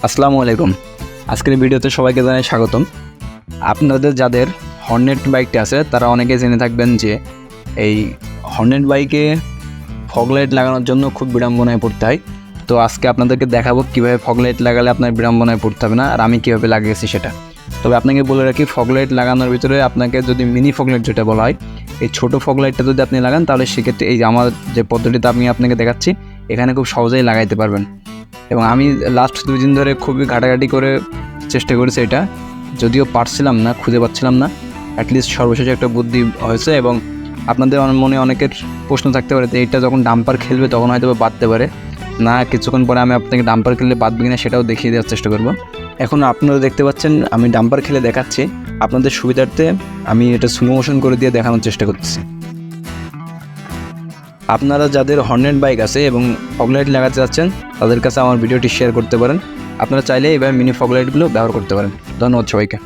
আসসালামু আলাইকুম। আজকের ভিডিওতে সবাইকে জানাই স্বাগতম। আপনাদের যাদের হর্নেট বাইকটি আছে তারা অনেকে জেনে থাকবেন যে এই হর্নেট বাইকে ফগলাইট লাগানোর জন্য খুব বিড়ম্বনায় পড়তে হয়। তো আজকে আপনাদেরকে দেখাবো কীভাবে ফগলাইট লাগালে আপনার বিড়ম্বনায় পড়তে হবে না, আর আমি কীভাবে লাগিয়েছি সেটা। তবে আপনাকে বলে রাখি, ফগলাইট লাগানোর ভিতরে আপনাকে যদি মিনি ফগলাইট যেটা বলা হয়, এই ছোটো ফগলাইটটা যদি আপনি লাগান তাহলে সেক্ষেত্রে এই যে আমার যে পদ্ধতিটা আমি আপনাকে দেখাচ্ছি এখানে খুব সহজেই লাগাইতে পারবেন। এবং আমি লাস্ট 2 দিন ধরে খুবই ঘাটাঘাটি করে চেষ্টা করেছি এটা, যদিও পারছিলাম না, খুঁজে পাচ্ছিলাম না। অ্যাটলিস্ট সর্বশেষে একটা বুদ্ধি হয়েছে। এবং আপনাদের মনে অনেকের প্রশ্ন থাকতে পারে যে এইটা যখন ডাম্পার খেলবে তখন হয়তো বাঁধতে পারে না। কিছুক্ষণ পরে আমি আপনাকে ডাম্পার খেললে বাঁধবে কিনা সেটাও দেখিয়ে দেওয়ার চেষ্টা করব। এখন আপনারা দেখতে পাচ্ছেন আমি ডাম্পার খেলে দেখাচ্ছি, আপনাদের সুবিধার্থে আমি এটা স্লো মোশন করে দিয়ে দেখানোর চেষ্টা করতেছি। আপনারা যাদের হর্নেট বাইক আছে এবং ফগলাইট লাগাতে যাচ্ছেন তাদের কাছে আমার ভিডিওটি শেয়ার করতে পারেন। আপনারা চাইলে এবার মিনি ফগলাইটগুলো ব্যবহার করতে পারেন। ধন্যবাদ সবাইকে।